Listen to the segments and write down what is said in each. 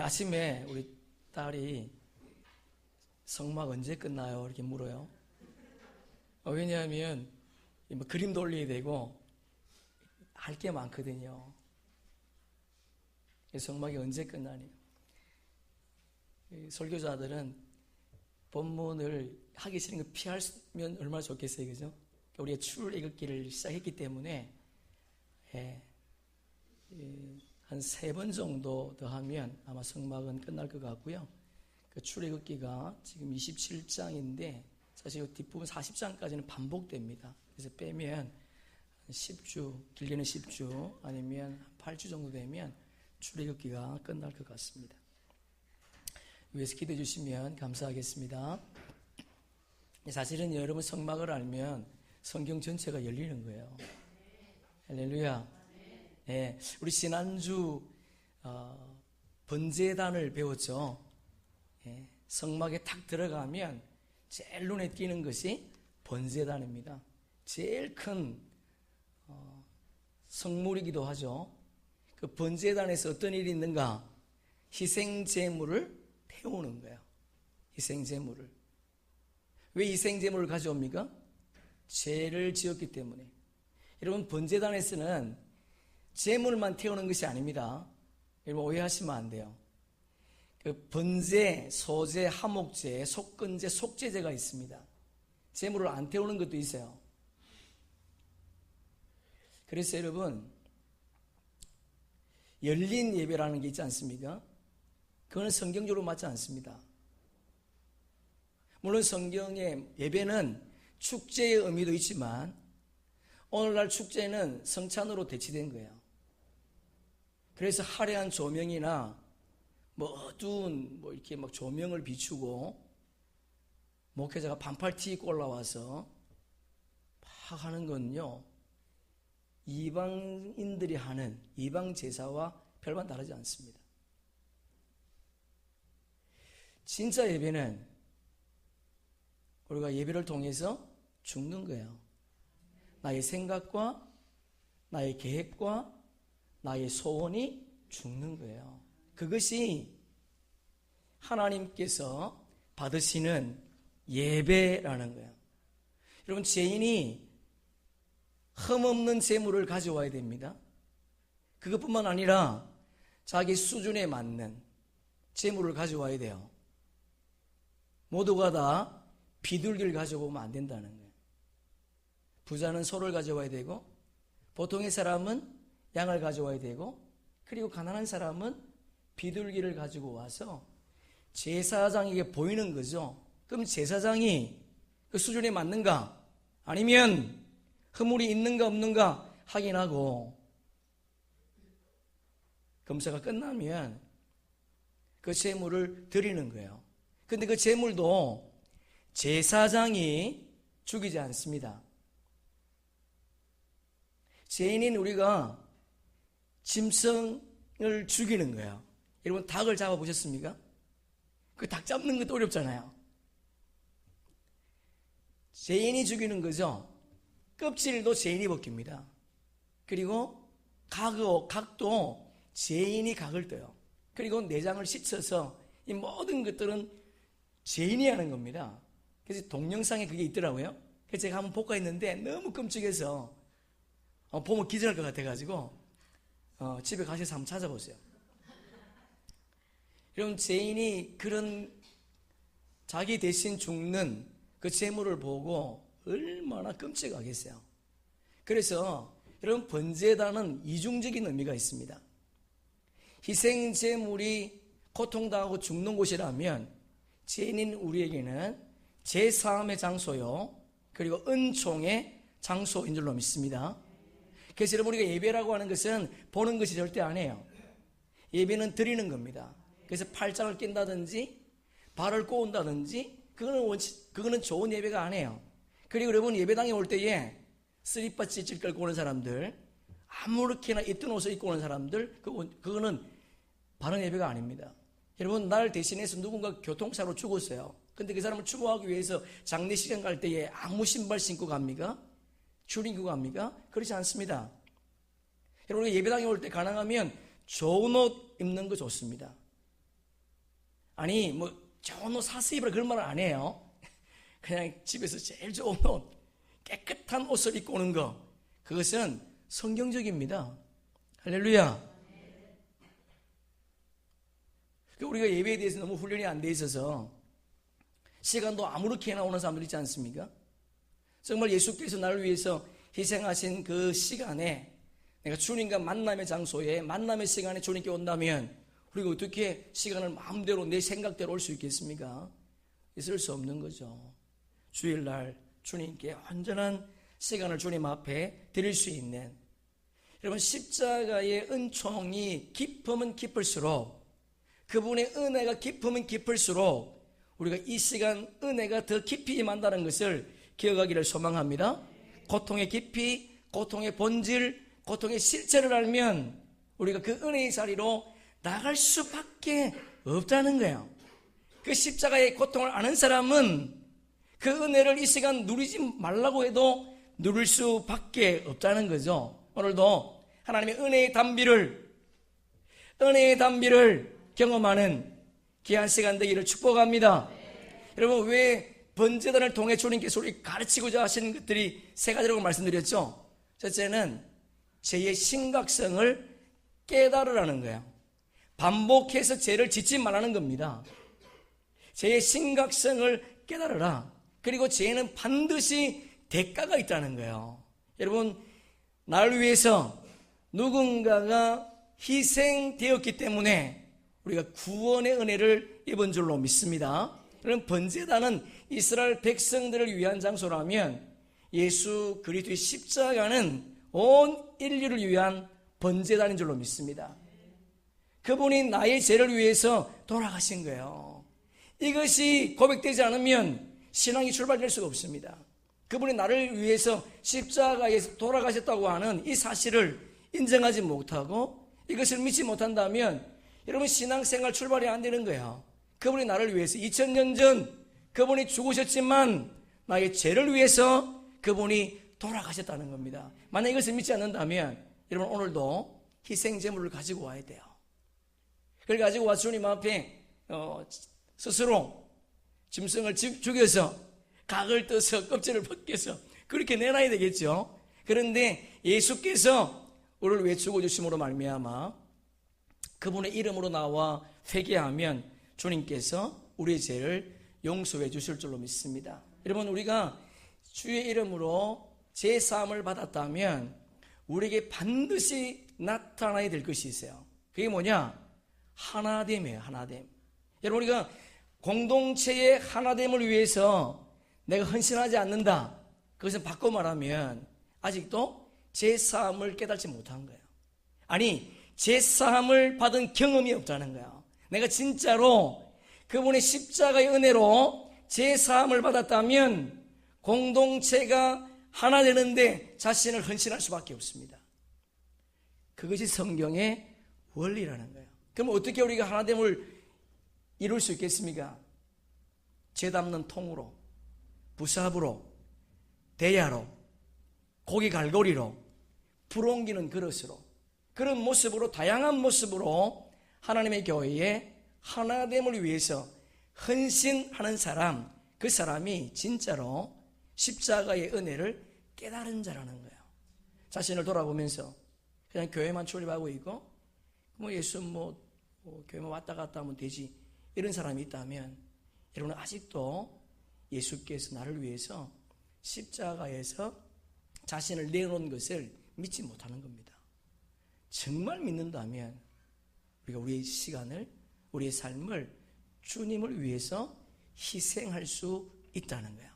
아침에 우리 딸이 성막 언제 끝나요? 이렇게 물어요. 왜냐하면 뭐 그림도 올려야 되고 할 게 많거든요. 성막이 언제 끝나니? 설교자들은 본문을 하기 싫은 거 피하면 얼마나 좋겠어요, 그죠? 우리가 출애굽기를 시작했기 때문에 한 3번 정도 더 하면 아마 성막은 끝날 것 같고요. 그 출애굽기가 지금 27장인데 사실 뒷부분 40장까지는 반복됩니다. 그래서 빼면 10주, 길게는 10주 아니면 8주 정도 되면 출애굽기가 끝날 것 같습니다. 위에서 기도해 주시면 감사하겠습니다. 사실은 여러분 성막을 알면 성경 전체가 열리는 거예요. 할렐루야. 네, 우리 지난주 번제단을 배웠죠. 성막에 탁 들어가면 제일 눈에 띄는 것이 번제단입니다. 제일 큰 성물이기도 하죠. 그 번제단에서 어떤 일이 있는가? 희생제물을 태우는 거예요. 희생제물을. 왜 희생제물을 가져옵니까? 죄를 지었기 때문에. 여러분, 번제단에서는 제물만 태우는 것이 아닙니다. 여러분, 오해하시면 안 돼요. 그 번제, 소제, 하목제, 속건제, 속제제가 있습니다. 제물을 안 태우는 것도 있어요. 그래서 여러분, 열린 예배라는 게 있지 않습니까? 그거는 성경적으로 맞지 않습니다. 물론 성경의 예배는 축제의 의미도 있지만 오늘날 축제는 성찬으로 대치된 거예요. 그래서 화려한 조명이나 뭐 어두운 뭐 이렇게 막 조명을 비추고 목회자가 반팔 티 입고 올라와서 막 하는 건요, 이방인들이 하는 이방 제사와 별반 다르지 않습니다. 진짜 예배는 우리가 예배를 통해서 죽는 거예요. 나의 생각과 나의 계획과 나의 소원이 죽는 거예요. 그것이 하나님께서 받으시는 예배라는 거예요. 여러분, 죄인이 흠없는 재물을 가져와야 됩니다. 그것뿐만 아니라 자기 수준에 맞는 재물을 가져와야 돼요. 모두가 다 비둘기를 가져오면 안 된다는 거예요. 부자는 소를 가져와야 되고, 보통의 사람은 양을 가져와야 되고, 그리고 가난한 사람은 비둘기를 가지고 와서 제사장에게 보이는 거죠. 그럼 제사장이 그 수준에 맞는가? 아니면 허물이 있는가 없는가 확인하고, 검사가 끝나면 그 제물을 드리는 거예요. 근데 그 제물도 제사장이 죽이지 않습니다. 죄인인 우리가 짐승을 죽이는 거예요. 여러분, 닭을 잡아보셨습니까? 그 닭 잡는 것도 어렵잖아요. 죄인이 죽이는 거죠. 껍질도 죄인이 벗깁니다. 그리고 각도 죄인이 각을 떠요. 그리고 내장을 씻어서 이 모든 것들은 죄인이 하는 겁니다. 그래서 동영상에 그게 있더라고요. 그래서 제가 한번 볼까 했는데 너무 끔찍해서 보면 기절할 것 같아가지고 집에 가셔서 한번 찾아보세요. 여러분, 죄인이 그런 자기 대신 죽는 그 재물을 보고 얼마나 끔찍하겠어요. 그래서 여러분, 번제단은 이중적인 의미가 있습니다. 희생제물이 고통당하고 죽는 곳이라면 죄인인 우리에게는 제사함의 장소요, 그리고 은총의 장소인 줄로 믿습니다. 그래서 여러분, 우리가 예배라고 하는 것은 보는 것이 절대 아니에요. 예배는 드리는 겁니다. 그래서 팔짱을 낀다든지 발을 꼬운다든지 그거는 좋은 예배가 아니에요. 그리고 여러분, 예배당에 올 때에 쓰리빠 찌질 끌고 오는 사람들, 아무렇게나 입던 옷을 입고 오는 사람들, 그거는 바른 예배가 아닙니다. 여러분, 날 대신해서 누군가 교통사고로 죽었어요. 근데 그 사람을 추모하기 위해서 장례식장 갈 때에 아무 신발 신고 갑니까? 줄 입고 갑니까? 그렇지 않습니다. 여러분, 예배당에 올 때 가능하면 좋은 옷 입는 거 좋습니다. 아니 뭐 좋은 옷 사서 입으라 그런 말은 안 해요. 그냥 집에서 제일 좋은 옷, 깨끗한 옷을 입고 오는 거, 그것은 성경적입니다. 할렐루야. 우리가 예배에 대해서 너무 훈련이 안 돼 있어서 시간도 아무렇게나 오는 사람들 있지 않습니까? 정말 예수께서 나를 위해서 희생하신 그 시간에, 내가 주님과 만남의 장소에, 만남의 시간에 주님께 온다면 우리가 어떻게 시간을 마음대로 내 생각대로 올 수 있겠습니까? 있을 수 없는 거죠. 주일날 주님께 온전한 시간을 주님 앞에 드릴 수 있는, 여러분, 십자가의 은총이 깊으면 깊을수록, 그분의 은혜가 깊으면 깊을수록 우리가 이 시간 은혜가 더 깊이 임한다는 것을 기억하기를 소망합니다. 고통의 깊이, 고통의 본질, 고통의 실체를 알면 우리가 그 은혜의 자리로 나갈 수밖에 없다는 거예요. 그 십자가의 고통을 아는 사람은 그 은혜를 이 시간 누리지 말라고 해도 누릴 수밖에 없다는 거죠. 오늘도 하나님의 은혜의 담비를 경험하는 귀한 시간 되기를 축복합니다. 여러분, 왜 번제단을 통해 주님께서 우리 가르치고자 하시는 것들이 세 가지라고 말씀드렸죠. 첫째는 죄의 심각성을 깨달으라는 거예요. 반복해서 죄를 짓지 말라는 겁니다. 죄의 심각성을 깨달으라. 그리고 죄는 반드시 대가가 있다는 거예요. 여러분, 나를 위해서 누군가가 희생되었기 때문에 우리가 구원의 은혜를 입은 줄로 믿습니다. 그럼 번제단은 이스라엘 백성들을 위한 장소라면 예수 그리스도의 십자가는 온 인류를 위한 번제단인 줄로 믿습니다. 그분이 나의 죄를 위해서 돌아가신 거예요. 이것이 고백되지 않으면 신앙이 출발될 수가 없습니다. 그분이 나를 위해서 십자가에서 돌아가셨다고 하는 이 사실을 인정하지 못하고 이것을 믿지 못한다면 여러분, 신앙생활 출발이 안 되는 거예요. 그분이 나를 위해서 2000년 전 그분이 죽으셨지만 나의 죄를 위해서 그분이 돌아가셨다는 겁니다. 만약 이것을 믿지 않는다면 여러분, 오늘도 희생제물을 가지고 와야 돼요. 그걸 가지고 와서 주님 앞에 스스로 짐승을 죽여서 각을 떠서 껍질을 벗겨서 그렇게 내놔야 되겠죠. 그런데 예수께서 우리를 위해 죽어주심으로 말미암아 그분의 이름으로 나와 회개하면 주님께서 우리의 죄를 용서해 주실 줄로 믿습니다. 여러분, 우리가 주의 이름으로 죄사함을 받았다면 우리에게 반드시 나타나야 될 것이 있어요. 그게 뭐냐? 하나됨이에요. 하나됨. 여러분, 우리가 공동체의 하나됨을 위해서 내가 헌신하지 않는다, 그것은 바꿔 말하면 아직도 죄사함을 깨닫지 못한 거예요. 아니, 죄사함을 받은 경험이 없다는 거예요. 내가 진짜로 그분의 십자가의 은혜로 죄사함을 받았다면 공동체가 하나 되는데 자신을 헌신할 수밖에 없습니다. 그것이 성경의 원리라는 거예요. 그럼 어떻게 우리가 하나됨을 이룰 수 있겠습니까? 죄 담는 통으로, 부삽으로, 대야로, 고기 갈고리로, 불 옮기는 그릇으로, 그런 모습으로, 다양한 모습으로 하나님의 교회에 하나됨을 위해서 헌신하는 사람, 그 사람이 진짜로 십자가의 은혜를 깨달은 자라는 거예요. 자신을 돌아보면서 그냥 교회만 출입하고 있고 예수 교회만 왔다 갔다 하면 되지, 이런 사람이 있다면 여러분은 아직도 예수께서 나를 위해서 십자가에서 자신을 내놓은 것을 믿지 못하는 겁니다. 정말 믿는다면 우리가 우리의 시간을, 우리의 삶을 주님을 위해서 희생할 수 있다는 거예요.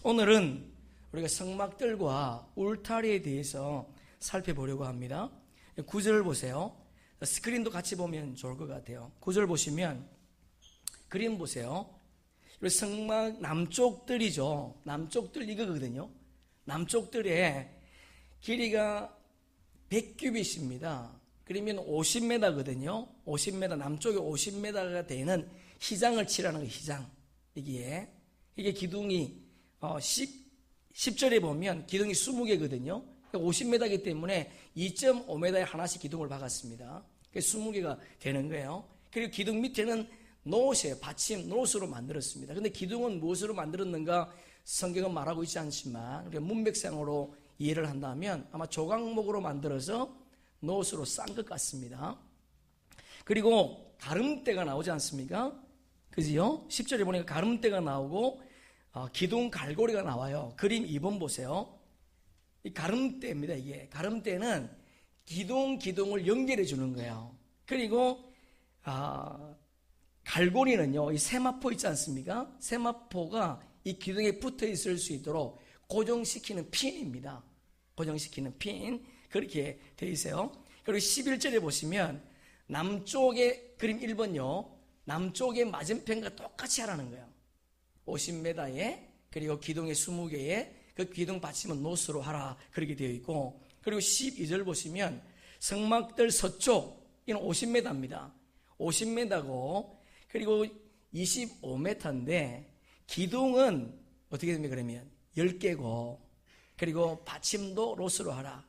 오늘은 우리가 성막들과 울타리에 대해서 살펴보려고 합니다. 9절을 보세요. 스크린도 같이 보면 좋을 것 같아요. 9절 보시면 그림 보세요. 성막 남쪽들이죠. 남쪽들 이거거든요. 남쪽들의 길이가 100규빗입니다. 그러면 50m거든요. 50m, 남쪽에 50m가 되는 희장을 칠하는 거예요. 희장. 이게 기둥이 10절에 보면 기둥이 20개거든요. 50m이기 때문에 2.5m에 하나씩 기둥을 박았습니다. 20개가 되는 거예요. 그리고 기둥 밑에는 노옷이에요. 받침, 노옷으로 만들었습니다. 근데 기둥은 무엇으로 만들었는가 성경은 말하고 있지 않지만 우리가 문맥상으로 이해를 한다면 아마 조각목으로 만들어서 노옷으로 싼 것 같습니다. 그리고 가름대가 나오지 않습니까? 그지요? 10절에 보니까 가름대가 나오고 기둥 갈고리가 나와요. 그림 2번 보세요. 이 가름대입니다. 이게 가름대는 기둥을 연결해 주는 거예요. 그리고 갈고리는요, 이 세마포 있지 않습니까? 세마포가 이 기둥에 붙어 있을 수 있도록 고정시키는 핀입니다. 고정시키는 핀. 그렇게 되어 있어요. 그리고 11절에 보시면 남쪽의 그림 1번요. 남쪽의 맞은편과 똑같이 하라는 거예요. 50m에 그리고 기둥의 20개에 그 기둥 받침은 노스로 하라. 그렇게 되어 있고, 그리고 12절 보시면 성막들 서쪽, 이는 50m입니다. 50m고 그리고 25m인데 기둥은 어떻게 됩니까? 그러면 10개고 그리고 받침도 로스로 하라.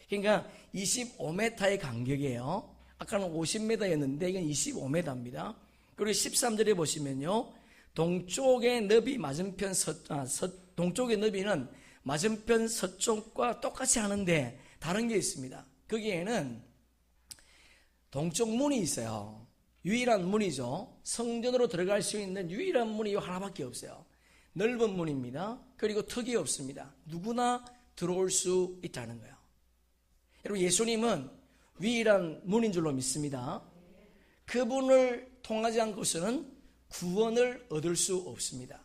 그러니까 25m의 간격이에요. 아까는 50m였는데 이건 25m입니다. 그리고 13절에 보시면요, 동쪽의 너비 맞은편 동쪽의 너비는 맞은편 서쪽과 똑같이 하는데 다른 게 있습니다. 거기에는 동쪽 문이 있어요. 유일한 문이죠. 성전으로 들어갈 수 있는 유일한 문이 하나밖에 없어요. 넓은 문입니다. 그리고 턱이 없습니다. 누구나 들어올 수 있다는 거예요. 여러분, 예수님은 유일한 문인 줄로 믿습니다. 그분을 통하지 않고서는 구원을 얻을 수 없습니다.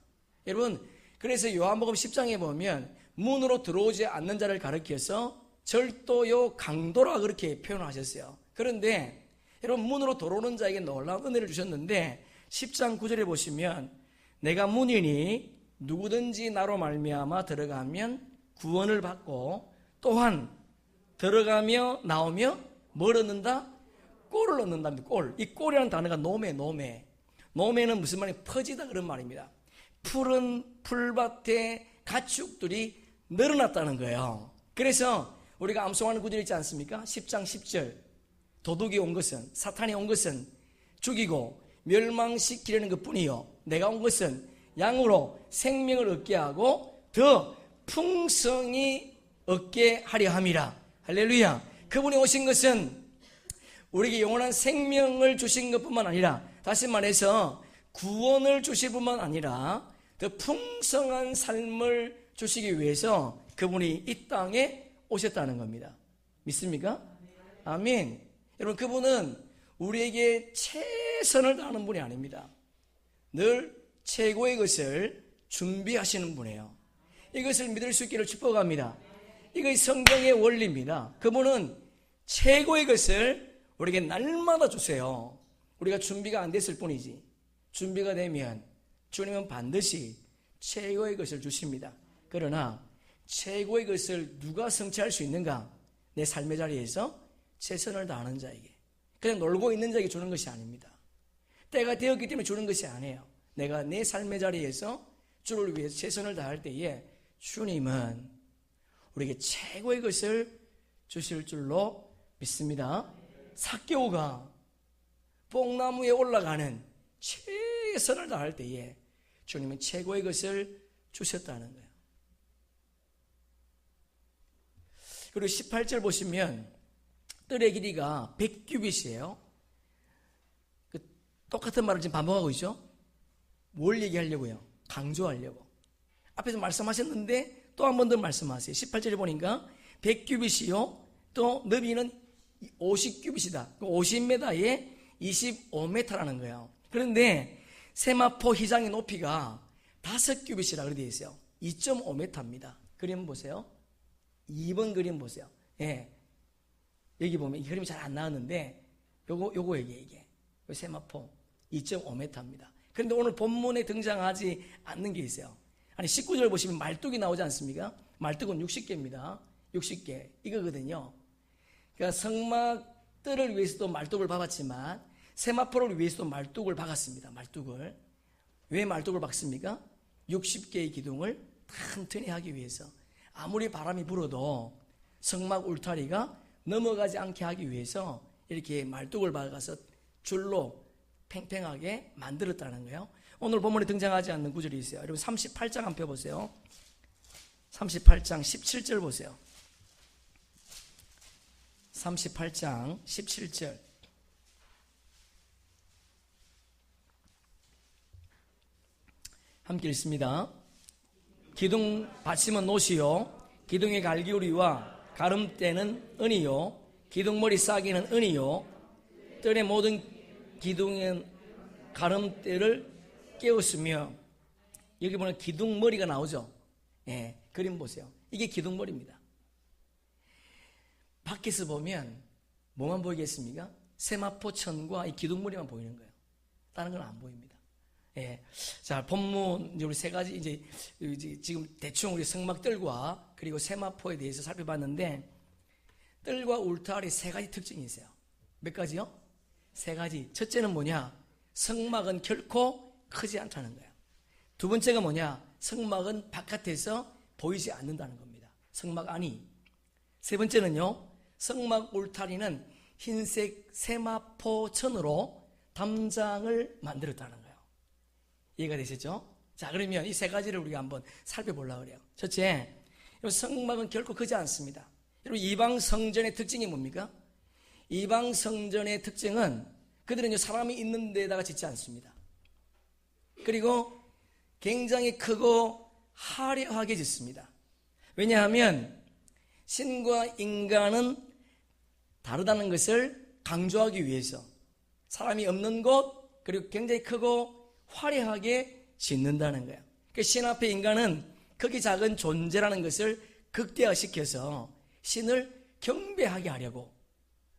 여러분, 그래서 요한복음 10장에 보면 문으로 들어오지 않는 자를 가리켜서 절도요 강도라 그렇게 표현하셨어요. 그런데 여러분, 문으로 들어오는 자에게 놀라운 은혜를 주셨는데 10장 9절에 보시면 내가 문이니 누구든지 나로 말미암아 들어가면 구원을 받고 또한 들어가며 나오며 뭘 얻는다? 꼴을 얻는답니다. 꼴. 이 꼴이라는 단어가 노매는 무슨 말이에요? 퍼지다 그런 말입니다. 푸른 풀밭에 가축들이 늘어났다는 거예요. 그래서 우리가 암송하는 구절 있지 않습니까? 10장 10절 도둑이 온 것은, 사탄이 온 것은 죽이고 멸망시키려는 것뿐이요 내가 온 것은 양으로 생명을 얻게 하고 더 풍성히 얻게 하려 함이라. 할렐루야. 그분이 오신 것은 우리에게 영원한 생명을 주신 것뿐만 아니라, 다시 말해서 구원을 주실 뿐만 아니라 더 풍성한 삶을 주시기 위해서 그분이 이 땅에 오셨다는 겁니다. 믿습니까? 아멘. 여러분, 그분은 우리에게 최선을 다하는 분이 아닙니다. 늘 최고의 것을 준비하시는 분이에요. 이것을 믿을 수 있기를 축복합니다. 이것이 성경의 원리입니다. 그분은 최고의 것을 우리에게 날마다 주세요. 우리가 준비가 안 됐을 뿐이지 준비가 되면 주님은 반드시 최고의 것을 주십니다. 그러나 최고의 것을 누가 성취할 수 있는가? 내 삶의 자리에서 최선을 다하는 자에게, 그냥 놀고 있는 자에게 주는 것이 아닙니다. 때가 되었기 때문에 주는 것이 아니에요. 내가 내 삶의 자리에서 주를 위해서 최선을 다할 때에 주님은 우리에게 최고의 것을 주실 줄로 믿습니다. 삭개오가 뽕나무에 올라가는 최선을 다할 때에 주님은 최고의 것을 주셨다는 거예요. 그리고 18절 보시면 뜰의 길이가 100규빗이에요. 똑같은 말을 지금 반복하고 있죠. 뭘 얘기하려고요? 강조하려고. 앞에서 말씀하셨는데 또 한 번 더 말씀하세요. 18절에 보니까 100규빗이요 또 너비는 50규빗이다. 50m에 25m라는 거예요. 그런데 세마포 휘장의 높이가 5규빗이라 그렇게 되어 있어요. 2.5m입니다. 그림 보세요. 2번 그림 보세요. 예. 여기 보면 이 그림이 잘 안 나왔는데 요거 이게 세마포 2.5m입니다. 그런데 오늘 본문에 등장하지 않는 게 있어요. 아니 19절 보시면 말뚝이 나오지 않습니까? 말뚝은 60개입니다. 60개 이거거든요. 그러니까 성막들을 위해서도 말뚝을 박았지만 세마포를 위해서도 말뚝을 박았습니다. 말뚝을. 왜 말뚝을 박습니까? 60개의 기둥을 튼튼히 하기 위해서. 아무리 바람이 불어도 성막 울타리가 넘어가지 않게 하기 위해서 이렇게 말뚝을 박아서 줄로 팽팽하게 만들었다는 거예요. 오늘 본문에 등장하지 않는 구절이 있어요. 여러분 38장 한번 펴보세요. 38장 17절 보세요. 38장 17절. 함께 읽습니다. 기둥 받침은 노시요, 기둥의 갈기우리와 가름대는 은이요, 기둥머리 싸기는 은이요, 뜰의 모든 기둥의 가름대를 깨웠으며. 여기 보면 기둥머리가 나오죠. 예, 그림 보세요. 이게 기둥머리입니다. 밖에서 보면 뭐만 보이겠습니까? 세마포천과 이 기둥머리만 보이는 거예요. 다른 건 안 보입니다. 예. 자, 본문 우리 세 가지 이제 지금 대충 우리 성막뜰과 그리고 세마포에 대해서 살펴봤는데, 뜰과 울타리 세 가지 특징이 있어요. 몇 가지요? 세 가지. 첫째는 뭐냐? 성막은 결코 크지 않다는 거예요. 두 번째가 뭐냐? 성막은 바깥에서 보이지 않는다는 겁니다. 성막 안이. 세 번째는요, 성막 울타리는 흰색 세마포천으로 담장을 만들었다는 거예요. 이해가 되시죠? 자, 그러면 이 세 가지를 우리가 한번 살펴보려고 그래요. 첫째, 성막은 결코 크지 않습니다. 여러분, 이방 성전의 특징이 뭡니까? 이방 성전의 특징은 그들은 사람이 있는 데다가 짓지 않습니다. 그리고 굉장히 크고 화려하게 짓습니다. 왜냐하면 신과 인간은 다르다는 것을 강조하기 위해서 사람이 없는 곳, 그리고 굉장히 크고 화려하게 짓는다는 거예요. 신 앞에 인간은 크기 작은 존재라는 것을 극대화시켜서 신을 경배하게 하려고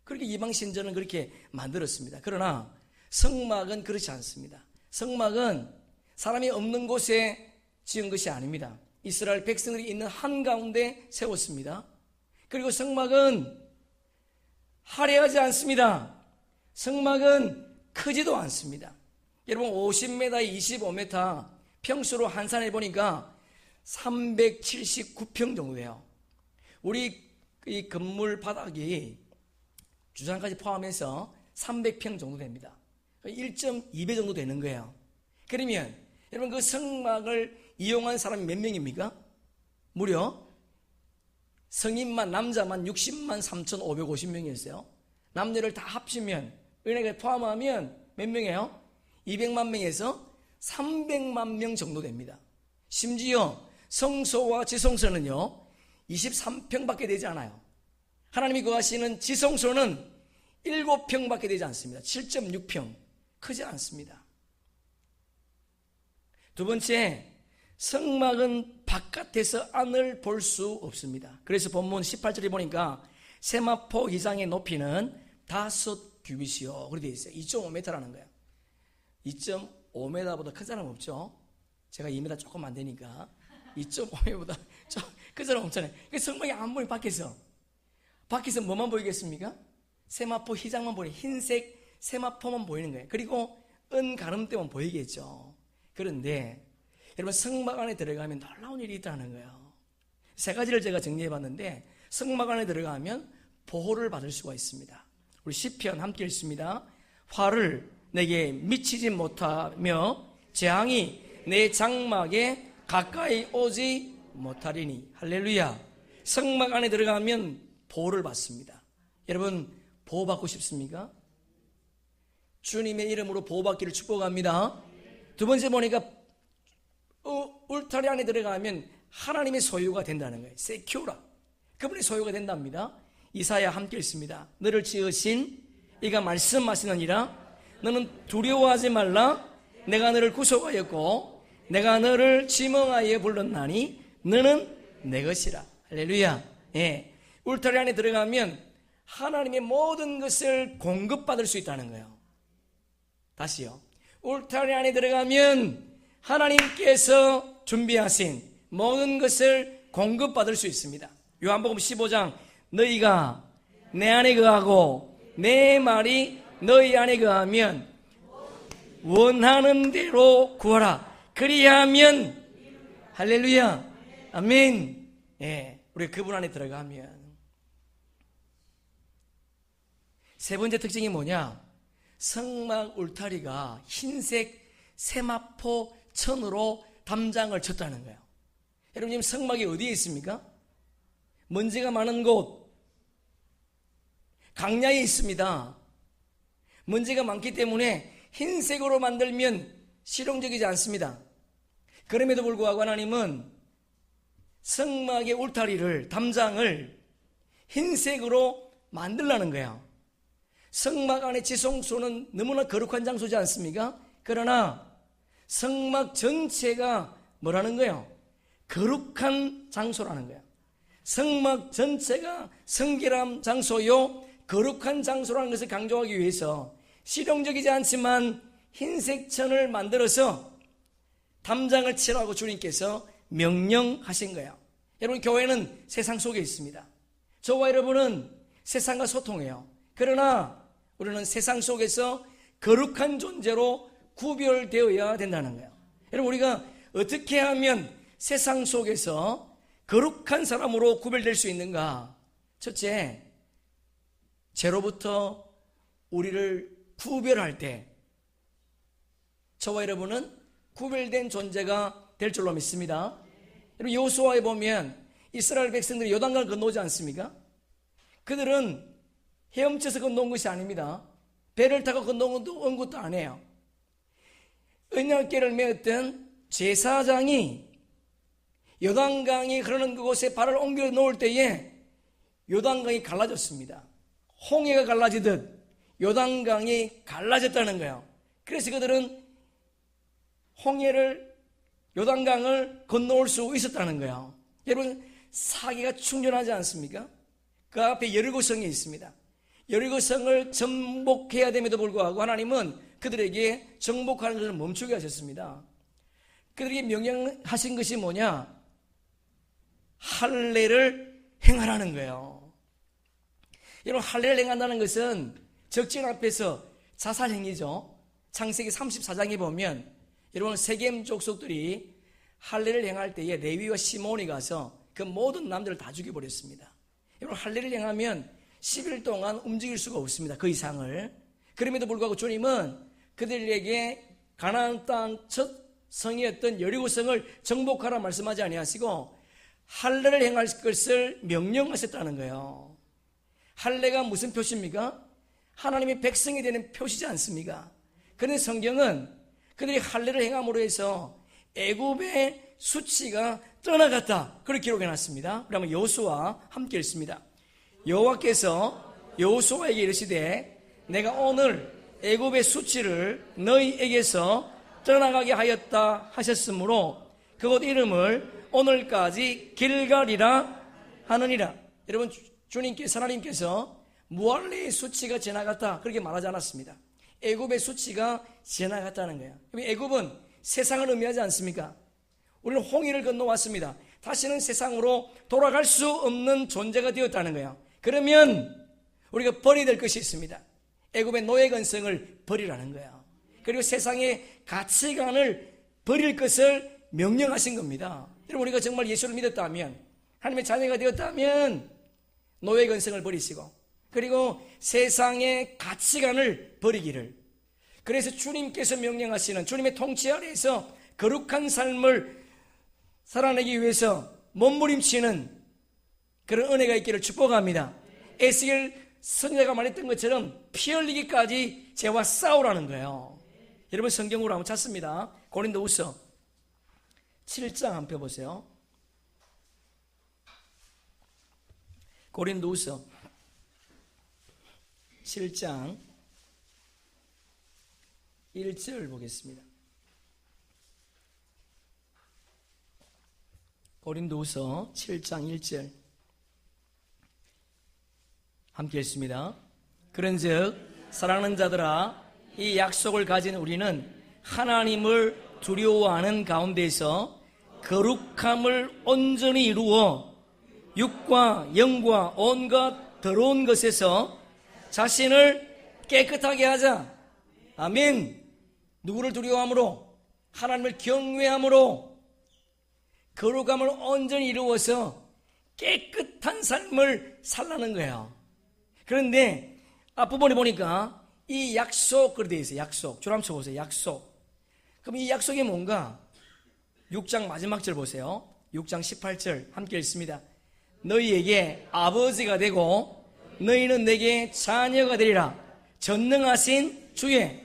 그렇게 이방 신전은 그렇게 만들었습니다. 그러나 성막은 그렇지 않습니다. 성막은 사람이 없는 곳에 지은 것이 아닙니다. 이스라엘 백성들이 있는 한가운데 세웠습니다. 그리고 성막은 화려하지 않습니다. 성막은 크지도 않습니다. 여러분, 50m, 25m, 평수로 환산해 보니까 379평 정도 돼요. 우리 이 건물 바닥이 주상까지 포함해서 300평 정도 됩니다. 1.2배 정도 되는 거예요. 그러면 여러분, 그 성막을 이용한 사람이 몇 명입니까? 무려 성인만, 남자만 60만 3,550명이었어요. 남녀를 다 합치면, 은혜가 포함하면 몇 명이에요? 200만 명에서 300만 명 정도 됩니다. 심지어 성소와 지성소는요 23평밖에 되지 않아요. 하나님이 거하시는 지성소는 7평밖에 되지 않습니다. 7.6평. 크지 않습니다. 두 번째, 성막은 바깥에서 안을 볼 수 없습니다. 그래서 본문 18절에 보니까 세마포 이상의 높이는 5규빗이요 그렇게 되어 있어요. 2.5m라는 거예요. 2.5m보다 큰 사람 없죠? 제가 2m 조금 안 되니까 2.5m보다 큰 사람 없잖아요. 성막이 안 보이면 밖에서 뭐만 보이겠습니까? 세마포 휘장만 보이는, 흰색 세마포만 보이는 거예요. 그리고 은 가름대만 보이겠죠. 그런데 여러분, 성막 안에 들어가면 놀라운 일이 있다는 거예요. 세 가지를 제가 정리해 봤는데, 성막 안에 들어가면 보호를 받을 수가 있습니다. 우리 시편 함께 읽습니다. 화를 내게 미치지 못하며 재앙이 내 장막에 가까이 오지 못하리니. 할렐루야. 성막 안에 들어가면 보호를 받습니다. 여러분, 보호받고 싶습니까? 주님의 이름으로 보호받기를 축복합니다. 두 번째 보니까 울타리 안에 들어가면 하나님의 소유가 된다는 거예요. 세큐라. 그분의 소유가 된답니다. 이사야 함께 읽습니다. 너를 지으신 이가 말씀하시느니라. 너는 두려워하지 말라. 내가 너를 구속하였고 내가 너를 지명하여 불렀나니 너는 내 것이라. 할렐루야. 예. 울타리 안에 들어가면 하나님의 모든 것을 공급받을 수 있다는 거예요. 다시요. 울타리 안에 들어가면 하나님께서 준비하신 모든 것을 공급받을 수 있습니다. 요한복음 15장, 너희가 내 안에 거하고 내 말이 너희 안에 거하면 원하는 대로 구하라. 그리하면, 할렐루야, 아멘. 예, 우리 그분 안에 들어가면. 세 번째 특징이 뭐냐? 성막 울타리가 흰색 세마포 천으로 담장을 쳤다는 거예요. 여러분, 지금 성막이 어디에 있습니까? 먼지가 많은 곳, 강야에 있습니다. 먼지가 많기 때문에 흰색으로 만들면 실용적이지 않습니다. 그럼에도 불구하고 하나님은 성막의 울타리를, 담장을 흰색으로 만들라는 거예요. 성막 안의 지성소는 너무나 거룩한 장소지 않습니까? 그러나 성막 전체가 뭐라는 거예요? 거룩한 장소라는 거예요. 성막 전체가 성결한 장소요, 거룩한 장소라는 것을 강조하기 위해서 실용적이지 않지만 흰색 천을 만들어서 담장을 치라고 주님께서 명령하신 거예요. 여러분, 교회는 세상 속에 있습니다. 저와 여러분은 세상과 소통해요. 그러나 우리는 세상 속에서 거룩한 존재로 구별되어야 된다는 거예요. 여러분, 우리가 어떻게 하면 세상 속에서 거룩한 사람으로 구별될 수 있는가? 첫째, 죄로부터 우리를 구별할 때 저와 여러분은 구별된 존재가 될 줄로 믿습니다. 여러분, 여호수아에 보면 이스라엘 백성들이 요단강을 건너오지 않습니까? 그들은 헤엄쳐서 건너온 것이 아닙니다. 배를 타고 건너온 것도 아니에요. 언약궤를 메었던 제사장이 요단강이 흐르는 그곳에 발을 옮겨 놓을 때에 요단강이 갈라졌습니다. 홍해가 갈라지듯 요단강이 갈라졌다는 거예요. 그래서 그들은 홍해를, 요단강을 건너올 수 있었다는 거예요. 여러분, 사기가 충분하지 않습니까? 그 앞에 여리고성이 있습니다. 여리고성을 정복해야 됨에도 불구하고 하나님은 그들에게 정복하는 것을 멈추게 하셨습니다. 그들에게 명령하신 것이 뭐냐? 할례를 행하라는 거예요. 여러분, 할례를 행한다는 것은 적진 앞에서 자살행위죠. 창세기 34장에 보면 여러분, 세겜 족속들이 할례를 행할 때에 레위와 시몬이 가서 그 모든 남들을 다 죽여버렸습니다. 여러분, 할례를 행하면 10일 동안 움직일 수가 없습니다. 그 이상을. 그럼에도 불구하고 주님은 그들에게 가나안 땅 첫 성이었던 여리고성을 정복하라 말씀하지 아니하시고 할례를 행할 것을 명령하셨다는 거예요. 할례가 무슨 표시입니까? 하나님의 백성이 되는 표시지 않습니까? 그런데 성경은 그들이 할례를 행함으로 해서 애굽의 수치가 떠나갔다, 그렇게 기록해놨습니다. 그러면 여호수아 함께 읽습니다. 여호와께서 여호수아에게 이르시되 내가 오늘 애굽의 수치를 너희에게서 떠나가게 하였다 하셨으므로 그곳 이름을 오늘까지 길갈이라 하느니라. 여러분, 주님께서, 하나님께서 무할레의 수치가 지나갔다 그렇게 말하지 않았습니다. 애굽의 수치가 지나갔다는 거예요. 애굽은 세상을 의미하지 않습니까? 우리는 홍해를 건너왔습니다. 다시는 세상으로 돌아갈 수 없는 존재가 되었다는 거예요. 그러면 우리가 버려야 될 것이 있습니다. 애굽의 노예 건성을 버리라는 거예요. 그리고 세상의 가치관을 버릴 것을 명령하신 겁니다. 여러분, 우리가 정말 예수를 믿었다면, 하나님의 자녀가 되었다면 노예 건성을 버리시고 그리고 세상의 가치관을 버리기를, 그래서 주님께서 명령하시는 주님의 통치 아래에서 거룩한 삶을 살아내기 위해서 몸부림치는 그런 은혜가 있기를 축복합니다. 에스겔 선지자가 말했던 것처럼 피 흘리기까지 죄와 싸우라는 거예요. 여러분, 성경으로 한번 찾습니다. 고린도후서 7장 한번 펴보세요. 고린도후서 7장 1절 보겠습니다. 고린도후서 7장 1절 함께 읽습니다. 그런즉 사랑하는 자들아, 이 약속을 가진 우리는 하나님을 두려워하는 가운데서 거룩함을 온전히 이루어 육과 영과 온갖 더러운 것에서 자신을 깨끗하게 하자. 아멘. 누구를 두려워함으로? 하나님을 경외함으로 거룩함을 온전히 이루어서 깨끗한 삶을 살라는 거예요. 그런데 앞부분에 보니까 이 약속, 그렇게 되어 있어요. 약속. 줄 한번 쳐보세요. 약속. 그럼 이 약속이 뭔가? 6장 마지막 절 보세요. 6장 18절 함께 읽습니다. 너희에게 아버지가 되고 너희는 내게 자녀가 되리라. 전능하신 주의.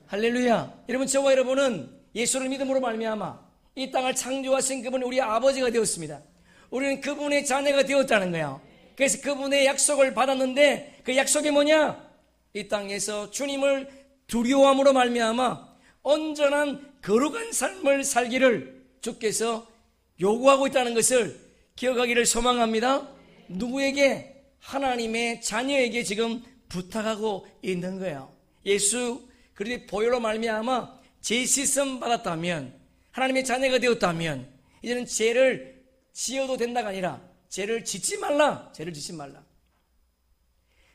할렐루야. 여러분, 저와 여러분은 예수를 믿음으로 말미암아 이 땅을 창조하신 그분이 우리 아버지가 되었습니다. 우리는 그분의 자녀가 되었다는 거예요. 그래서 그분의 약속을 받았는데 그 약속이 뭐냐? 이 땅에서 주님을 두려워함으로 말미암아 온전한 거룩한 삶을 살기를 주께서 요구하고 있다는 것을 기억하기를 소망합니다. 누구에게? 하나님의 자녀에게 지금 부탁하고 있는 거예요. 예수 그리스도의 보혈로 말미암아 죄 씻음 받았다면, 하나님의 자녀가 되었다면 이제는 죄를 지어도 된다가 아니라 죄를 짓지 말라. 죄를 짓지 말라.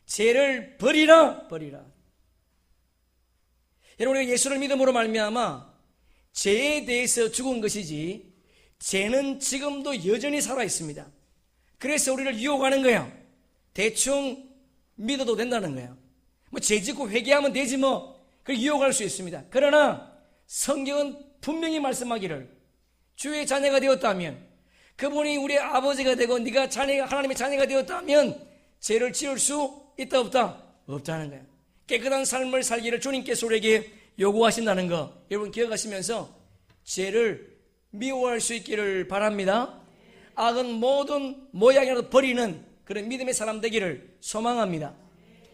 죄를 버리라. 버리라. 여러분, 우리가 예수를 믿음으로 말미암아 죄에 대해서 죽은 것이지 죄는 지금도 여전히 살아 있습니다. 그래서 우리를 유혹하는 거예요. 대충 믿어도 된다는 거예요. 뭐 죄 짓고 회개하면 되지 뭐. 그걸 유혹할 수 있습니다. 그러나 성경은 분명히 말씀하기를 주의 자녀가 되었다면, 그분이 우리의 아버지가 되고 네가 하나님의 자녀가 되었다면 죄를 지을 수 있다 없다? 없다는 거예요. 깨끗한 삶을 살기를 주님께서 우리에게 요구하신다는 거 여러분 기억하시면서 죄를 미워할 수 있기를 바랍니다. 악은 모든 모양이라도 버리는 그런 믿음의 사람 되기를 소망합니다.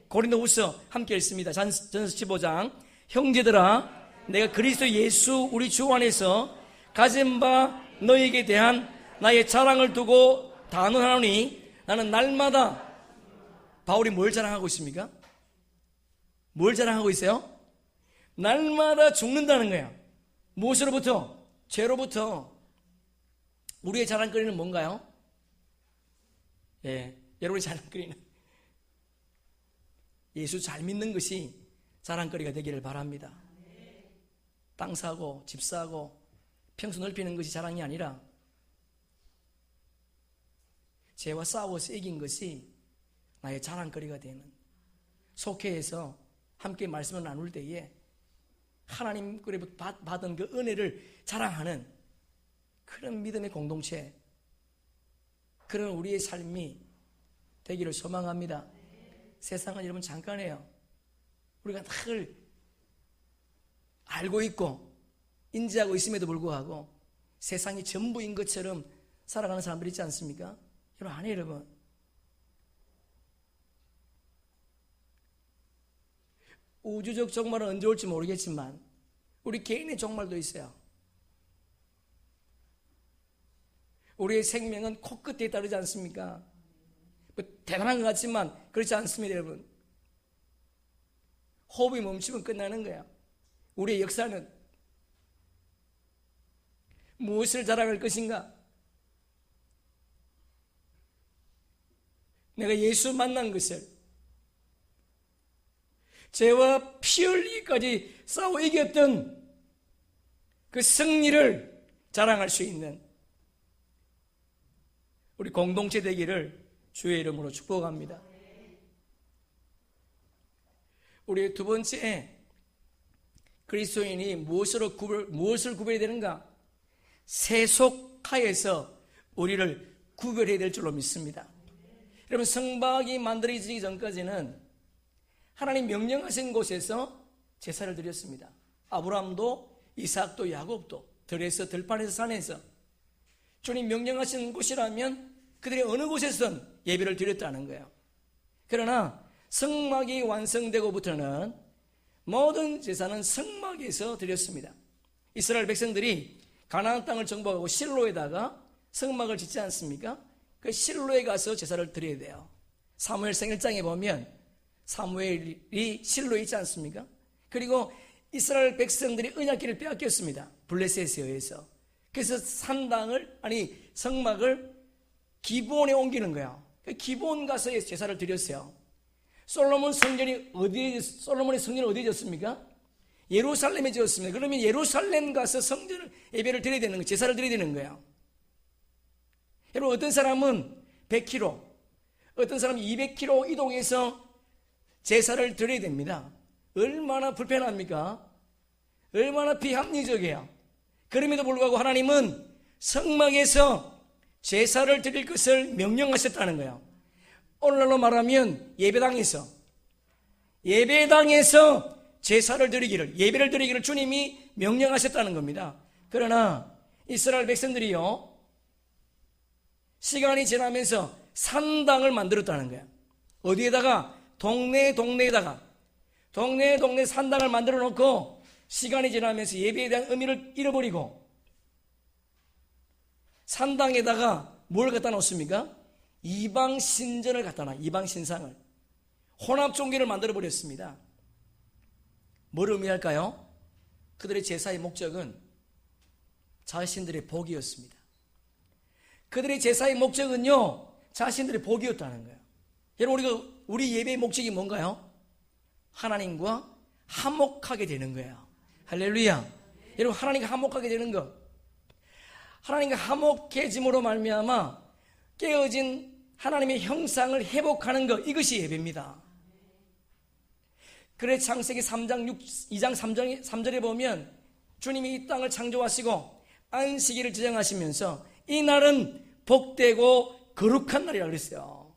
고린도후서 함께 읽습니다. 전서 15장. 형제들아, 내가 그리스도 예수 우리 주 안에서 가진 바 너희에게 대한 나의 자랑을 두고 단언하노니 나는 날마다. 바울이 뭘 자랑하고 있습니까? 뭘 자랑하고 있어요? 날마다 죽는다는 거예요. 무엇으로부터? 죄로부터. 우리의 자랑거리는 뭔가요? 여러분의 자랑거리는 예수 잘 믿는 것이 자랑거리가 되기를 바랍니다. 땅 사고 집 사고 평수 넓히는 것이 자랑이 아니라 죄와 싸워서 이긴 것이 나의 자랑거리가 되는, 속회에서 함께 말씀을 나눌 때에 하나님 그로부터 받은 그 은혜를 자랑하는 그런 믿음의 공동체, 그런 우리의 삶이 되기를 소망합니다. 세상은 여러분 잠깐이에요. 우리가 늘 알고 있고 인지하고 있음에도 불구하고 세상이 전부인 것처럼 살아가는 사람들이 있지 않습니까? 여러분, 아니에요, 여러분. 우주적 종말은 언제 올지 모르겠지만 우리 개인의 종말도 있어요. 우리의 생명은 코끝에 따르지 않습니까? 뭐 대단한 것 같지만 그렇지 않습니다, 여러분. 호흡이 멈추면 끝나는 거야. 우리의 역사는 무엇을 자랑할 것인가? 내가 예수 만난 것을, 죄와 피 흘리기까지 싸워 이겼던 그 승리를 자랑할 수 있는 우리 공동체 되기를 주의 이름으로 축복합니다. 우리의 두 번째, 그리스도인이 무엇을 구별해야 되는가? 세속하에서 우리를 구별해야 될 줄로 믿습니다. 여러분, 성막이 만들어지기 전까지는 하나님 명령하신 곳에서 제사를 드렸습니다. 아브라함도 이삭도 야곱도 들에서 들판에서 산에서 주님 명령하신 곳이라면 그들이 어느 곳에서든 예배를 드렸다는 거예요. 그러나 성막이 완성되고부터는 모든 제사는 성막에서 드렸습니다. 이스라엘 백성들이 가나안 땅을 정복하고 실로에다가 성막을 짓지 않습니까? 그 실로에 가서 제사를 드려야 돼요. 사무엘상 1장에 보면 사무엘이 실로에 있지 않습니까? 그리고 이스라엘 백성들이 언약궤를 빼앗겼습니다. 블레셋에 의해서. 그래서 성막을 기브온에 옮기는 거예요. 기브온 가서 제사를 드렸어요. 솔로몬의 성전이 어디에 지었습니까? 예루살렘에 지었습니다. 그러면 예루살렘 가서 성전을 예배를 드려야 되는 거예요. 제사를 드려야 되는 거예요. 여러분, 어떤 사람은 100km, 어떤 사람은 200km 이동해서 제사를 드려야 됩니다. 얼마나 불편합니까? 얼마나 비합리적이에요. 그럼에도 불구하고 하나님은 성막에서 제사를 드릴 것을 명령하셨다는 거예요. 오늘날로 말하면 예배당에서 제사를 드리기를, 예배를 드리기를 주님이 명령하셨다는 겁니다. 그러나 이스라엘 백성들이요, 시간이 지나면서 산당을 만들었다는 거예요. 어디에다가? 동네에다가 산당을 만들어 놓고 시간이 지나면서 예배에 대한 의미를 잃어버리고 산당에다가 뭘 갖다 놓습니까? 이방 신전을 갖다 놔. 이방 신상을. 혼합 종교를 만들어 버렸습니다. 뭘 의미할까요? 그들의 제사의 목적은 자신들의 복이었습니다. 그들의 제사의 목적은요, 자신들의 복이었다는 거예요. 여러분, 우리 예배의 목적이 뭔가요? 하나님과 화목하게 되는 거예요. 할렐루야. 여러분, 하나님과 화목하게 되는 것, 하나님과 화목해짐으로 말미암아 깨어진 하나님의 형상을 회복하는 것, 이것이 예배입니다. 그래 창세기 2장 3절에 보면 주님이 이 땅을 창조하시고 안식일을 지정하시면서 이 날은 복되고 거룩한 날이라고 그랬어요.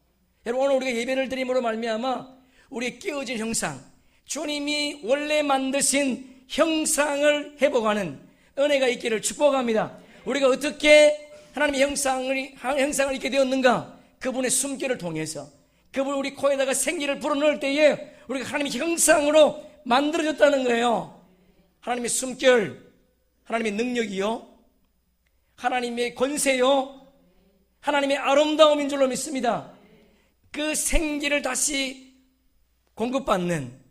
여러분, 오늘 우리가 예배를 드림으로 말미암아 우리의 깨어진 형상, 주님이 원래 만드신 형상을 회복하는 은혜가 있기를 축복합니다. 우리가 어떻게 하나님의 형상을 입게 되었는가? 그분의 숨결을 통해서, 그분 우리 코에다가 생기를 불어넣을 때에 우리가 하나님의 형상으로 만들어졌다는 거예요. 하나님의 숨결, 하나님의 능력이요, 하나님의 권세요, 하나님의 아름다움인 줄로 믿습니다. 그 생기를 다시 공급받는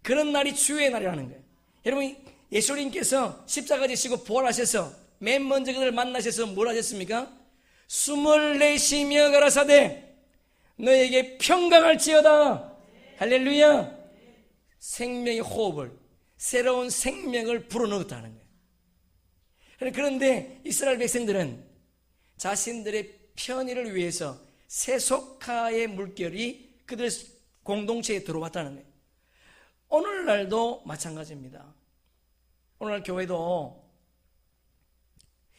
그런 날이 주의 날이라는 거예요. 여러분, 예수님께서 십자가 지시고 부활하셔서 맨 먼저 그들을 만나셔서 뭘 하셨습니까? 숨을 내쉬며 가라사대 너에게 평강할지어다. 할렐루야. 생명의 호흡을, 새로운 생명을 불어넣었다는 거예요. 그런데 이스라엘 백성들은 자신들의 편의를 위해서 세속화의 물결이 그들의 공동체에 들어왔다는 거예요. 오늘날도 마찬가지입니다. 오늘날 교회도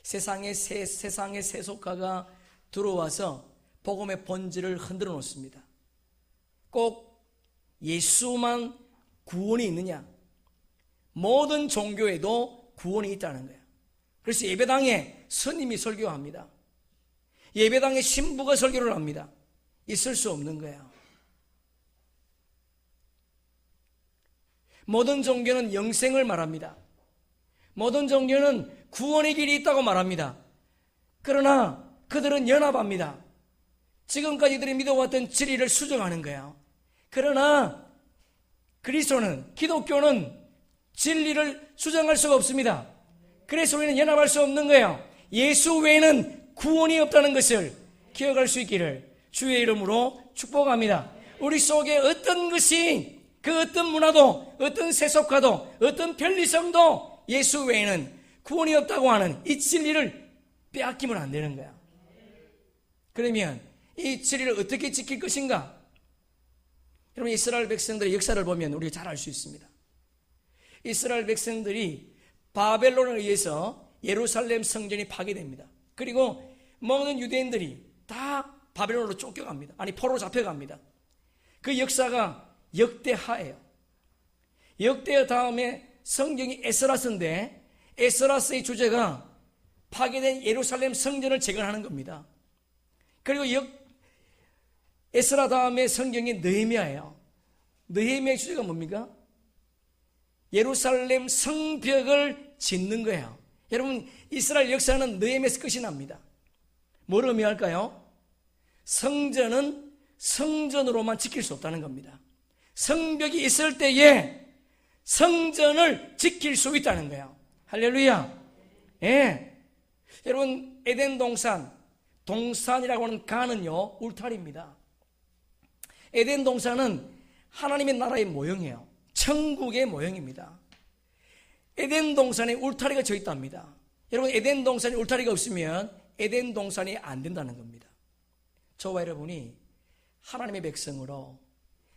세상의 세속화가 들어와서 복음의 본질을 흔들어 놓습니다. 꼭 예수만 구원이 있느냐? 모든 종교에도 구원이 있다는 거예요. 그래서 예배당에 스님이 설교합니다. 예배당에 신부가 설교를 합니다. 있을 수 없는 거예요. 모든 종교는 영생을 말합니다. 모든 종교는 구원의 길이 있다고 말합니다. 그러나 그들은 연합합니다. 지금까지 그들이 믿어왔던 진리를 수정하는 거예요. 그러나 그리스도는, 기독교는 진리를 수정할 수가 없습니다. 그래서 우리는 연합할 수 없는 거예요. 예수 외에는 구원이 없다는 것을 기억할 수 있기를 주의 이름으로 축복합니다. 우리 속에 어떤 것이, 그 어떤 문화도, 어떤 세속화도, 어떤 편리성도 예수 외에는 구원이 없다고 하는 이 진리를 빼앗기면 안 되는 거야. 그러면 이 진리를 어떻게 지킬 것인가? 여러분, 이스라엘 백성들의 역사를 보면 우리가 잘 알 수 있습니다. 이스라엘 백성들이 바벨론에 의해서 예루살렘 성전이 파괴됩니다. 그리고 모든 유대인들이 다 바벨론으로 쫓겨갑니다. 아니, 포로로 잡혀갑니다. 그 역사가 역대하예요. 역대 다음에 성경이 에스라스인데, 에스라스의 주제가 파괴된 예루살렘 성전을 재건하는 겁니다. 그리고 에스라 다음에 성경이 느헤미야예요. 느헤미야의 주제가 뭡니까? 예루살렘 성벽을 짓는 거예요. 여러분, 이스라엘 역사는 느헤미야에서 끝이 납니다. 뭘 의미할까요? 성전은 성전으로만 지킬 수 없다는 겁니다. 성벽이 있을 때에 성전을 지킬 수 있다는 거예요. 할렐루야. 예. 여러분, 에덴 동산이라고 하는 간은요, 울타리입니다. 에덴 동산은 하나님의 나라의 모형이에요. 천국의 모형입니다. 에덴 동산에 울타리가 져 있답니다. 여러분, 에덴 동산에 울타리가 없으면 에덴 동산이 안 된다는 겁니다. 저와 여러분이 하나님의 백성으로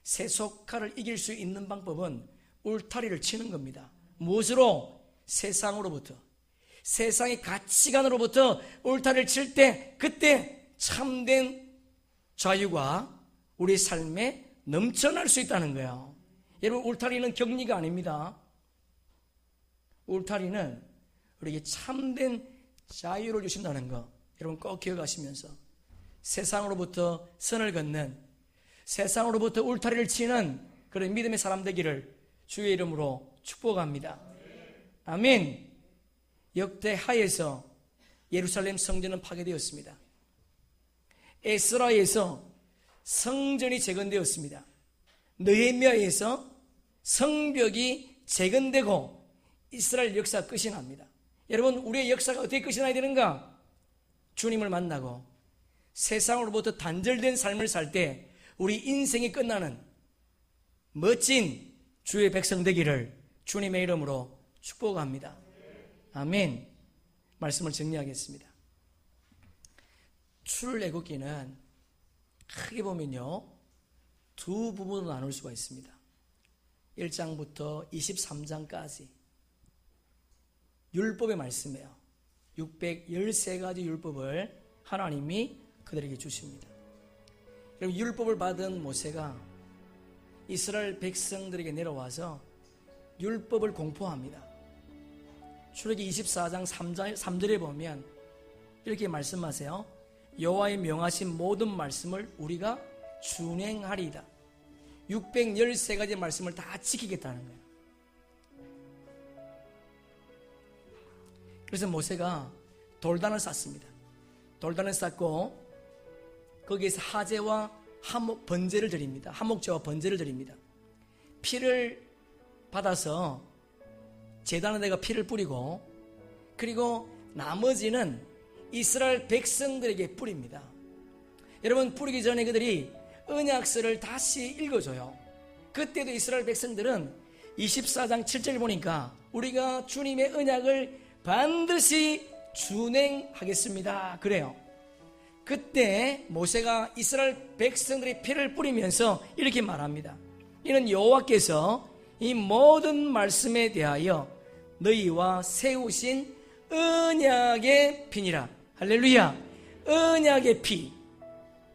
세속화를 이길 수 있는 방법은 울타리를 치는 겁니다. 무엇으로? 세상으로부터. 세상의 가치관으로부터 울타리를 칠 때, 그때 참된 자유가 우리 삶에 넘쳐날 수 있다는 거예요. 여러분, 울타리는 격리가 아닙니다. 울타리는 우리에게 참된 자유를 주신다는 거, 여러분 꼭 기억하시면서 세상으로부터 선을 긋는, 세상으로부터 울타리를 치는 그런 믿음의 사람 되기를 주의 이름으로 축복합니다. 아멘. 역대 하에서 예루살렘 성전은 파괴되었습니다. 에스라에서 성전이 재건되었습니다. 느헤미야에서 성벽이 재건되고 이스라엘 역사 끝이 납니다. 여러분, 우리의 역사가 어떻게 끝이 나야 되는가? 주님을 만나고 세상으로부터 단절된 삶을 살 때 우리 인생이 끝나는 멋진 주의 백성 되기를 주님의 이름으로 축복합니다. 아멘. 말씀을 정리하겠습니다. 출애굽기는 크게 보면요, 두 부분으로 나눌 수가 있습니다. 1장부터 23장까지 율법의 말씀이에요. 613가지 율법을 하나님이 그들에게 주십니다. 그럼 율법을 받은 모세가 이스라엘 백성들에게 내려와서 율법을 공포합니다. 출애굽기 24장 3절에 보면 이렇게 말씀하세요. 여호와의 명하신 모든 말씀을 우리가 준행하리이다. 613가지 말씀을 다 지키겠다는 거예요. 그래서 모세가 돌단을 쌓습니다. 돌단을 쌓고 거기에서 하제와 번제를 드립니다. 한목제와 번제를 드립니다. 피를 받아서 제단에다가 피를 뿌리고, 그리고 나머지는 이스라엘 백성들에게 뿌립니다. 여러분, 뿌리기 전에 그들이 언약서를 다시 읽어줘요. 그때도 이스라엘 백성들은 24장 7절을 보니까 우리가 주님의 언약을 반드시 준행하겠습니다, 그래요. 그때 모세가 이스라엘 백성들의 피를 뿌리면서 이렇게 말합니다. 이는 여호와께서 이 모든 말씀에 대하여 너희와 세우신 언약의 피니라. 할렐루야. 언약의 피.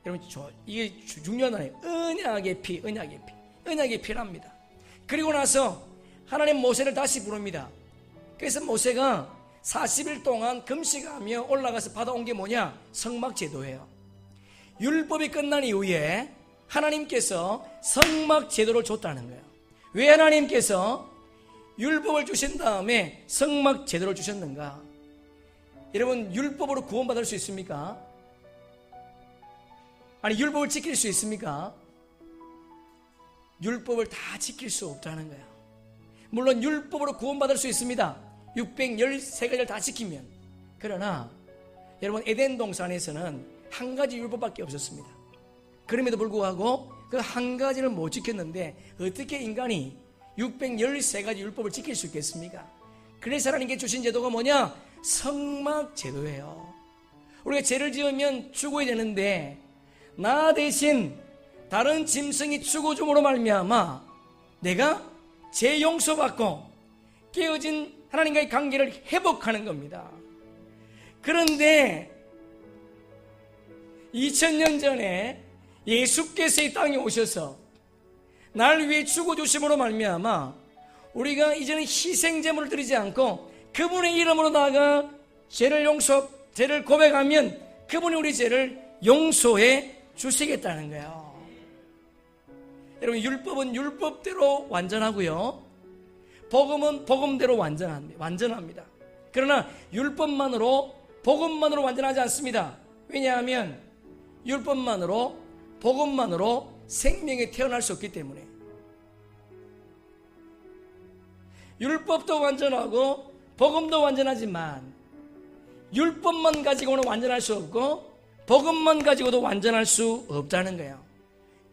여러분, 이게 중요하네요. 언약의 피, 언약의 피. 언약의 피랍니다. 그리고 나서 하나님 모세를 다시 부릅니다. 그래서 모세가 40일 동안 금식하며 올라가서 받아온 게 뭐냐? 성막제도예요. 율법이 끝난 이후에 하나님께서 성막제도를 줬다는 거예요. 왜 하나님께서 율법을 주신 다음에 성막제도를 주셨는가? 여러분, 율법으로 구원받을 수 있습니까? 아니, 율법을 지킬 수 있습니까? 율법을 다 지킬 수 없다는 거예요. 물론 율법으로 구원받을 수 있습니다. 613가지를 다 지키면. 그러나 여러분, 에덴 동산에서는 한 가지 율법밖에 없었습니다. 그럼에도 불구하고 그 한 가지를 못 지켰는데 어떻게 인간이 613가지 율법을 지킬 수 있겠습니까? 그래서 하나님께 주신 제도가 뭐냐? 성막 제도예요. 우리가 죄를 지으면 죽어야 되는데 나 대신 다른 짐승이 죽어줌으로 말미암아 내가 죄 용서받고 깨어진 하나님과의 관계를 회복하는 겁니다. 그런데 2000년 전에 예수께서 이 땅에 오셔서 날 위해 죽어주심으로 말미암아 우리가 이제는 희생제물을 드리지 않고 그분의 이름으로 나아가 죄를 고백하면 그분이 우리 죄를 용서해 주시겠다는 거예요. 여러분, 율법은 율법대로 완전하고요, 복음은 복음대로 완전합니다. 그러나 율법만으로, 복음만으로 완전하지 않습니다. 왜냐하면 율법만으로, 복음만으로 생명에 태어날 수 없기 때문에. 율법도 완전하고 복음도 완전하지만 율법만 가지고는 완전할 수 없고 복음만 가지고도 완전할 수 없다는 거예요.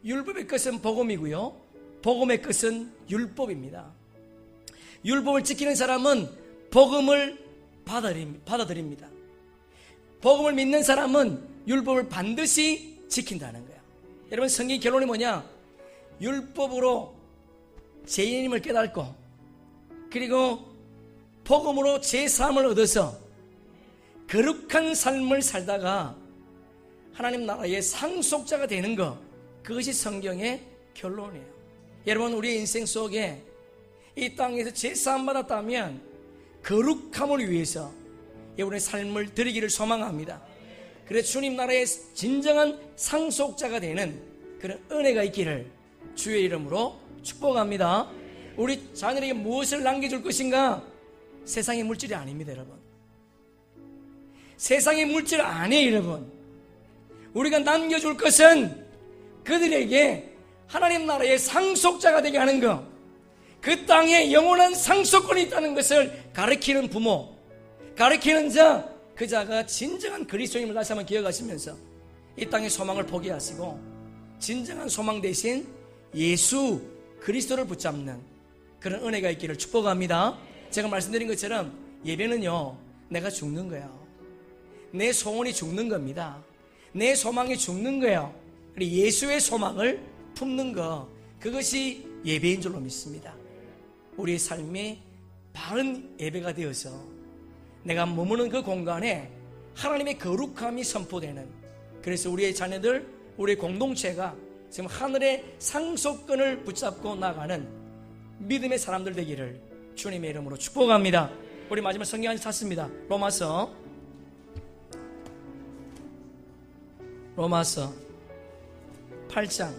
율법의 끝은 복음이고요, 복음의 끝은 율법입니다. 율법을 지키는 사람은 복음을 받아들입니다. 복음을 믿는 사람은 율법을 반드시 지킨다는 거예요. 여러분, 성경의 결론이 뭐냐? 율법으로 죄인임을 깨닫고 그리고 복음으로 제사함을 얻어서 거룩한 삶을 살다가 하나님 나라의 상속자가 되는 것, 그것이 성경의 결론이에요. 여러분, 우리의 인생 속에 이 땅에서 제사함 받았다면 거룩함을 위해서 여러분의 삶을 드리기를 소망합니다. 그래서 주님 나라의 진정한 상속자가 되는 그런 은혜가 있기를 주의 이름으로 축복합니다. 우리 자녀에게 무엇을 남겨줄 것인가? 세상의 물질이 아닙니다, 여러분. 세상의 물질 아니에요, 여러분. 우리가 남겨줄 것은 그들에게 하나님 나라의 상속자가 되게 하는 것, 그 땅에 영원한 상속권이 있다는 것을 가르치는 부모, 가르치는 자, 그 자가 진정한 그리스도인을 다시 한번 기억하시면서 이 땅의 소망을 포기하시고 진정한 소망 대신 예수 그리스도를 붙잡는 그런 은혜가 있기를 축복합니다. 제가 말씀드린 것처럼 예배는요, 내가 죽는 거예요. 내 소원이 죽는 겁니다. 내 소망이 죽는 거예요. 그리고 예수의 소망을 품는 것, 그것이 예배인 줄로 믿습니다. 우리의 삶이 바른 예배가 되어서 내가 머무는 그 공간에 하나님의 거룩함이 선포되는, 그래서 우리의 자녀들, 우리의 공동체가 지금 하늘의 상속권을 붙잡고 나가는 믿음의 사람들 되기를 주님의 이름으로 축복합니다. 우리 마지막 성경 한절 찾습니다. 로마서 8장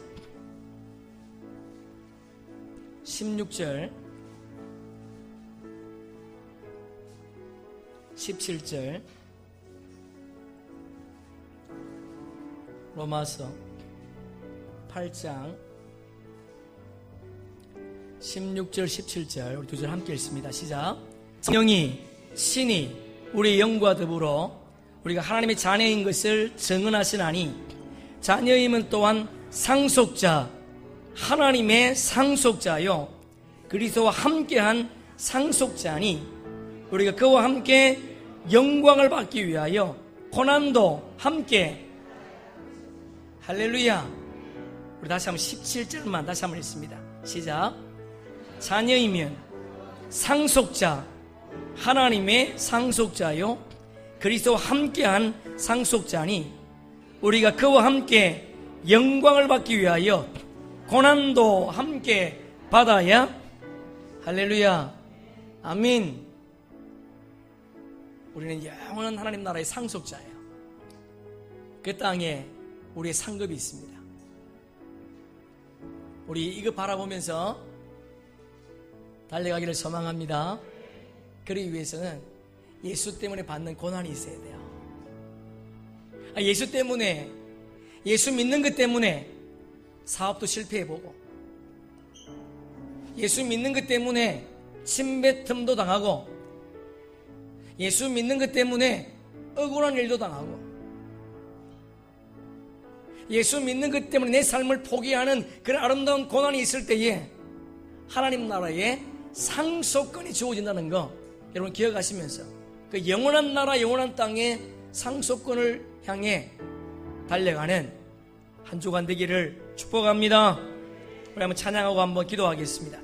16절 17절. 로마서 8장 16절 17절 우리 두 절 함께 읽습니다. 시작. 성령이 친히 우리의 영과 더불어 우리가 하나님의 자녀인 것을 증언하시나니 자녀임은 또한 상속자, 하나님의 상속자요 그리스도와 함께한 상속자니 우리가 그와 함께 영광을 받기 위하여 고난도 함께. 할렐루야. 우리 다시 한번 17절만 다시 한번 읽습니다. 시작. 자녀이면 상속자, 하나님의 상속자요 그리스도와 함께한 상속자니 우리가 그와 함께 영광을 받기 위하여 고난도 함께 받아야. 할렐루야. 아멘. 우리는 영원한 하나님 나라의 상속자예요. 그 땅에 우리의 상급이 있습니다. 우리 이거 바라보면서 달려가기를 소망합니다. 그러기 위해서는 예수 때문에 받는 고난이 있어야 돼요. 예수 때문에, 예수 믿는 것 때문에 사업도 실패해보고, 예수 믿는 것 때문에 침뱉음도 당하고, 예수 믿는 것 때문에 억울한 일도 당하고, 예수 믿는 것 때문에 내 삶을 포기하는 그런 아름다운 고난이 있을 때에 하나님 나라의 상속권이 주어진다는 거 여러분 기억하시면서 그 영원한 나라, 영원한 땅의 상속권을 향해 달려가는 한 주간 되기를 축복합니다. 우리 한번 찬양하고 한번 기도하겠습니다.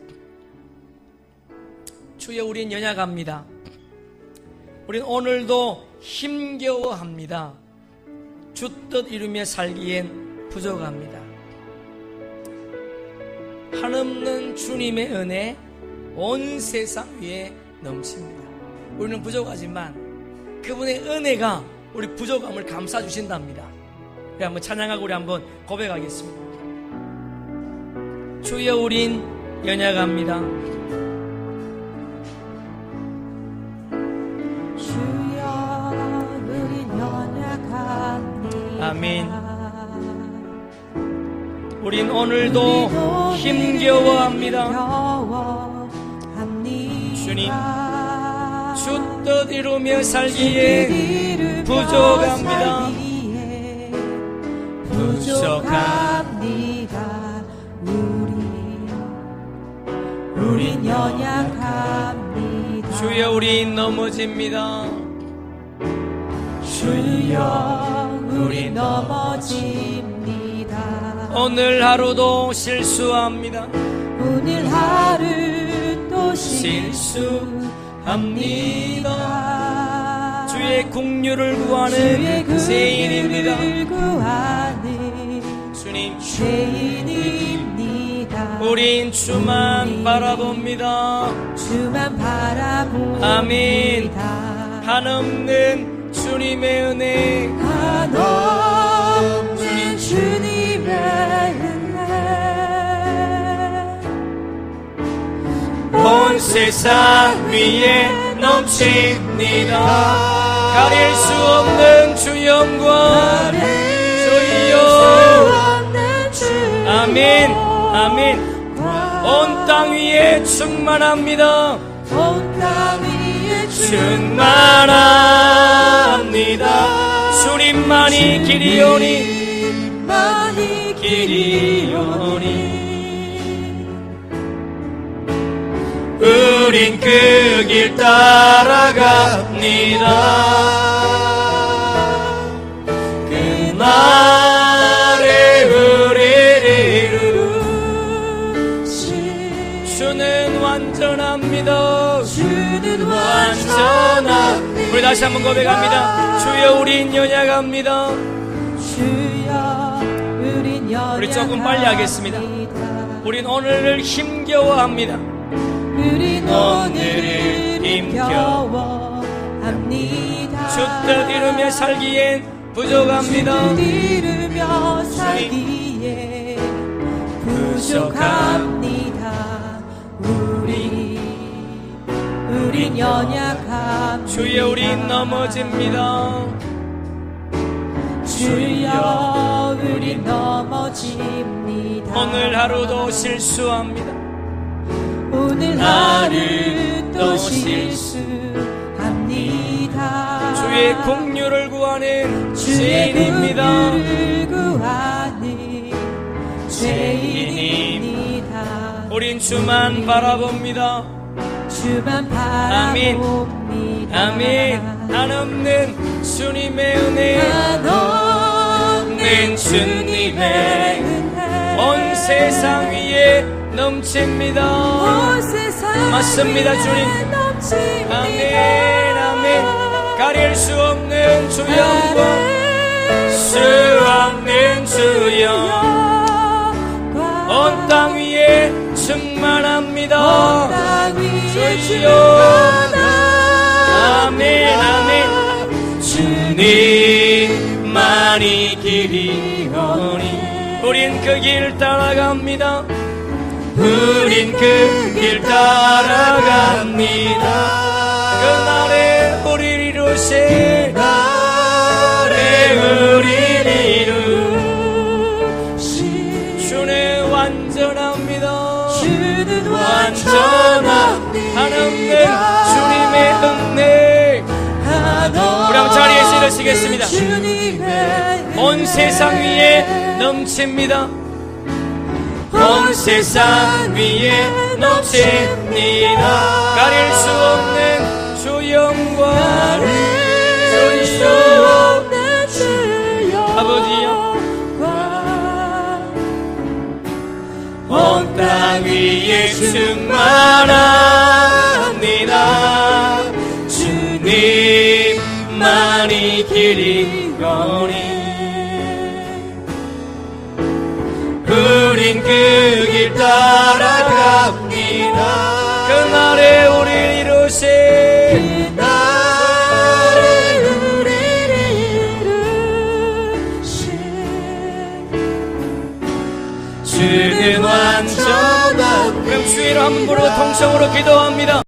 주여, 우린 연약합니다. 우린 오늘도 힘겨워합니다. 주 뜻 이루며 살기엔 부족합니다. 한없는 주님의 은혜 온 세상 위에 넘칩니다. 우리는 부족하지만 그분의 은혜가 우리 부족함을 감싸주신답니다. 우리 한번 찬양하고 우리 한번 고백하겠습니다. 주여, 우린 연약합니다. 주여, 우린 연약합니다. 아멘. 우린 오늘도 힘겨워합니다. 주님, 주 뜻 이루며 살기에 부족합니다. 부족합니다. 우린 연약합니다. 주여, 우린 넘어집니다. 주여, 우린 넘어집니다. 오늘 하루도 실수합니다. 오늘 하루도 나를 또 실수합니다. 주의 긍휼을 구하는 죄인입니다. 주님, 죄인입니다. 우린 주만 바라봅니다. 주만 바라봅니다. 아멘. 한없는 주님의 은혜, 한없는 주님의 은혜, 온 세상 위에 넘칩니다. 가릴 수 없는 주 영광, 주여. 아멘, 아멘. 온 땅 위에 충만합니다. 온 땅 위에 충만합니다. 주님만이 길이오니, 만이 길이오니. 우린 그 길 따라갑니다. 그날의 우리를 주는 완전합니다. 주는 완전합니다. 우리 다시 한번 고백합니다. 주여, 우린 연약합니다. 주여, 우린 연약합니다. 우리 조금 빨리 하겠습니다. 우린 오늘을 힘겨워합니다. 우린 오늘을 힘겨워합니다. 주 뜻 이루며 살기엔 부족합니다. 주 뜻 이루며 살기에 부족합니다. 우린 연약합니다. 주여, 우린 넘어집니다. 주여, 우린 넘어집니다. 오늘 하루도 실수합니다. 오늘 하루도 실수합니다. 주의 긍휼을 구하는 주의 죄인입니다. 긍휼을 구하는 죄인입니다. 우린 주만 바라봅니다. 주만 아멘. 바라봅니다. 아멘. 한없는 주님의 은혜, 한없는 주님의 은혜, 온 세상 위에 넘칩니다. 온 세상 맞습니다, 위에 주님. 넘칩니다. 아멘, 아멘. 가릴 수 없는 주 영광, 수 없는 주 영광, 온 땅 위에 충만합니다. 주여, 아멘, 아멘. 주님만이 길이오니, 우린 그 길 따라갑니다. 우린 그 길 따라갑니다. 그날에 우리를 이루세, 그날에 우리를 이루시. 주는 완전합니다. 주는 완전합니다. 한없는 주님의 은혜. 우리 한번 자리에서 일으키겠습니다. 온 세상 위에 넘칩니다. 온 세상 위에 넘칩니다. 가릴 수 없는 주 영광, 주여, 아버지여. 온 땅 위에 충만합니다. 주님만이 길이오니, 우린 그 길 따라갑니다. 그날에 우리를 이루세, 그날에 우리를 이루시. 주는 완전한. 그럼 주의로 한번 부르고 통성으로 기도합니다.